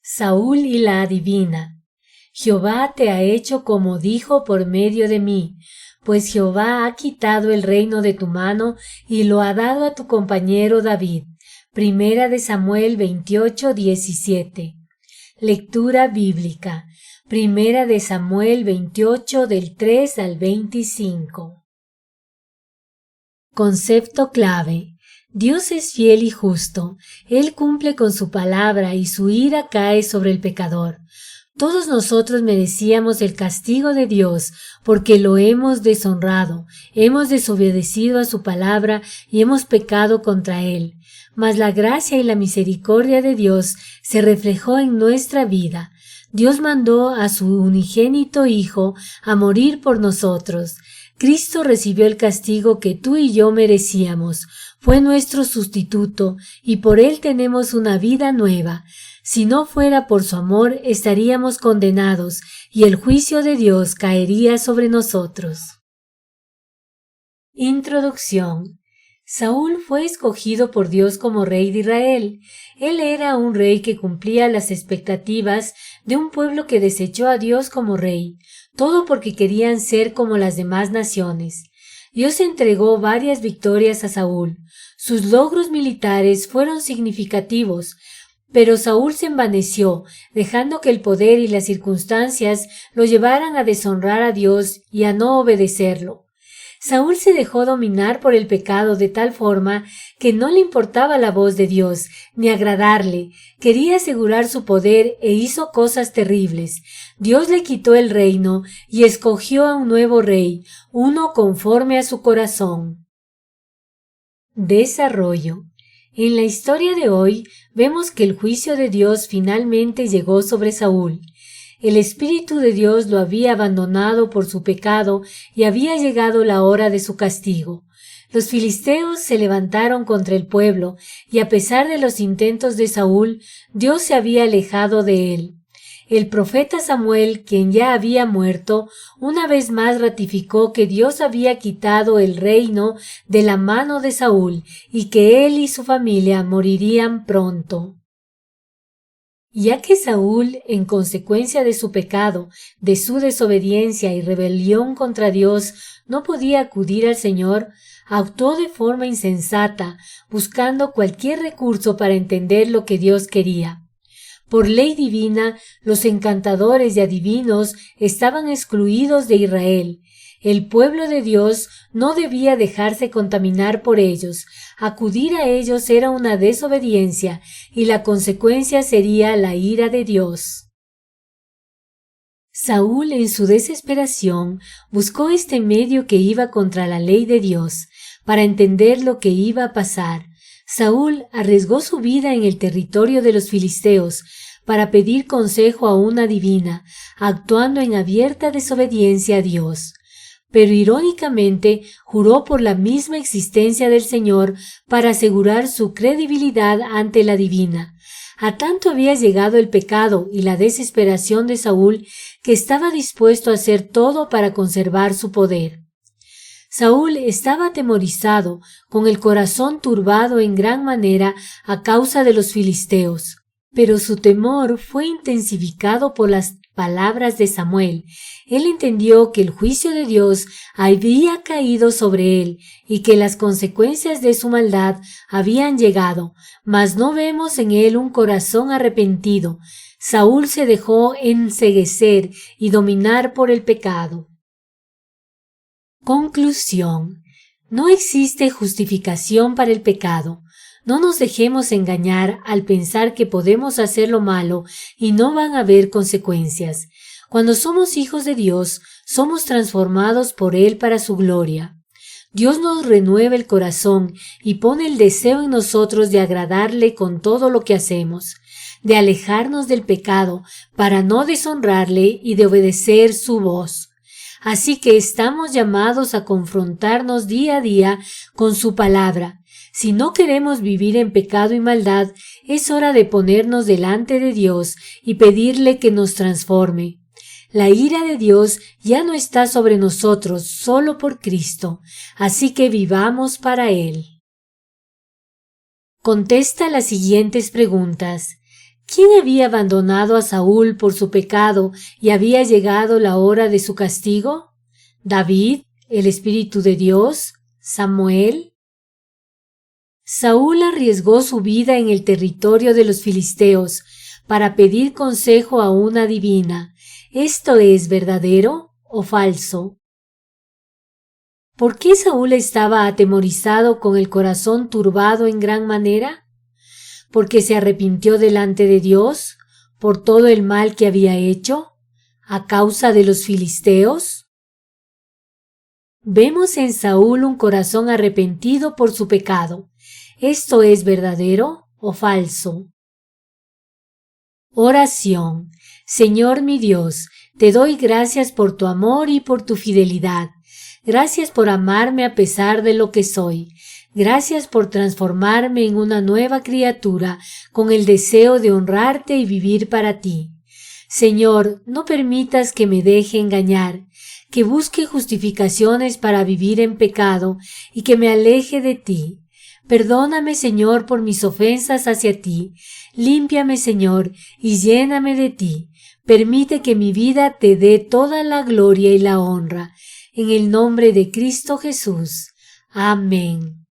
Saúl y la adivina. Jehová te ha hecho como dijo por medio de mí, pues Jehová ha quitado el reino de tu mano y lo ha dado a tu compañero David. Primera de Samuel 28:17. Lectura bíblica. Primera de Samuel 28 del 3 al 25. Concepto clave. Dios es fiel y justo. Él cumple con su palabra y su ira cae sobre el pecador. Todos nosotros merecíamos el castigo de Dios porque lo hemos deshonrado, hemos desobedecido a su palabra y hemos pecado contra Él. Mas la gracia y la misericordia de Dios se reflejó en nuestra vida. Dios mandó a su unigénito Hijo a morir por nosotros. Cristo recibió el castigo que tú y yo merecíamos. Fue nuestro sustituto y por Él tenemos una vida nueva. Si no fuera por su amor, estaríamos condenados y el juicio de Dios caería sobre nosotros. Introducción. Saúl fue escogido por Dios como rey de Israel. Él era un rey que cumplía las expectativas de un pueblo que desechó a Dios como rey, todo porque querían ser como las demás naciones. Dios entregó varias victorias a Saúl. Sus logros militares fueron significativos, pero Saúl se envaneció, dejando que el poder y las circunstancias lo llevaran a deshonrar a Dios y a no obedecerlo. Saúl se dejó dominar por el pecado de tal forma que no le importaba la voz de Dios, ni agradarle. Quería asegurar su poder e hizo cosas terribles. Dios le quitó el reino y escogió a un nuevo rey, uno conforme a su corazón. Desarrollo. En la historia de hoy vemos que el juicio de Dios finalmente llegó sobre Saúl. El Espíritu de Dios lo había abandonado por su pecado y había llegado la hora de su castigo. Los filisteos se levantaron contra el pueblo y a pesar de los intentos de Saúl, Dios se había alejado de él. El profeta Samuel, quien ya había muerto, una vez más ratificó que Dios había quitado el reino de la mano de Saúl y que él y su familia morirían pronto. Ya que Saúl, en consecuencia de su pecado, de su desobediencia y rebelión contra Dios, no podía acudir al Señor, actuó de forma insensata, buscando cualquier recurso para entender lo que Dios quería. Por ley divina, los encantadores y adivinos estaban excluidos de Israel. El pueblo de Dios no debía dejarse contaminar por ellos. Acudir a ellos era una desobediencia y la consecuencia sería la ira de Dios. Saúl, en su desesperación, buscó este medio que iba contra la ley de Dios, para entender lo que iba a pasar. Saúl arriesgó su vida en el territorio de los filisteos para pedir consejo a una adivina, actuando en abierta desobediencia a Dios. Pero irónicamente juró por la misma existencia del Señor para asegurar su credibilidad ante la adivina. A tanto había llegado el pecado y la desesperación de Saúl que estaba dispuesto a hacer todo para conservar su poder. Saúl estaba atemorizado, con el corazón turbado en gran manera a causa de los filisteos. Pero su temor fue intensificado por las palabras de Samuel. Él entendió que el juicio de Dios había caído sobre él y que las consecuencias de su maldad habían llegado, mas no vemos en él un corazón arrepentido. Saúl se dejó enceguecer y dominar por el pecado. Conclusión. No existe justificación para el pecado. No nos dejemos engañar al pensar que podemos hacer lo malo y no van a haber consecuencias. Cuando somos hijos de Dios, somos transformados por Él para su gloria. Dios nos renueva el corazón y pone el deseo en nosotros de agradarle con todo lo que hacemos, de alejarnos del pecado para no deshonrarle y de obedecer su voz. Así que estamos llamados a confrontarnos día a día con su palabra. Si no queremos vivir en pecado y maldad, es hora de ponernos delante de Dios y pedirle que nos transforme. La ira de Dios ya no está sobre nosotros solo por Cristo, así que vivamos para Él. Contesta las siguientes preguntas. ¿Quién había abandonado a Saúl por su pecado y había llegado la hora de su castigo? ¿David, el Espíritu de Dios? ¿Samuel? Saúl arriesgó su vida en el territorio de los filisteos para pedir consejo a una adivina. ¿Esto es verdadero o falso? ¿Por qué Saúl estaba atemorizado con el corazón turbado en gran manera? ¿Porque se arrepintió delante de Dios por todo el mal que había hecho a causa de los filisteos? Vemos en Saúl un corazón arrepentido por su pecado. ¿Esto es verdadero o falso? Oración. Señor mi Dios, te doy gracias por tu amor y por tu fidelidad. Gracias por amarme a pesar de lo que soy. Gracias por transformarme en una nueva criatura con el deseo de honrarte y vivir para ti. Señor, no permitas que me deje engañar, que busque justificaciones para vivir en pecado y que me aleje de ti. Perdóname, Señor, por mis ofensas hacia ti. Límpiame, Señor, y lléname de ti. Permite que mi vida te dé toda la gloria y la honra. En el nombre de Cristo Jesús. Amén.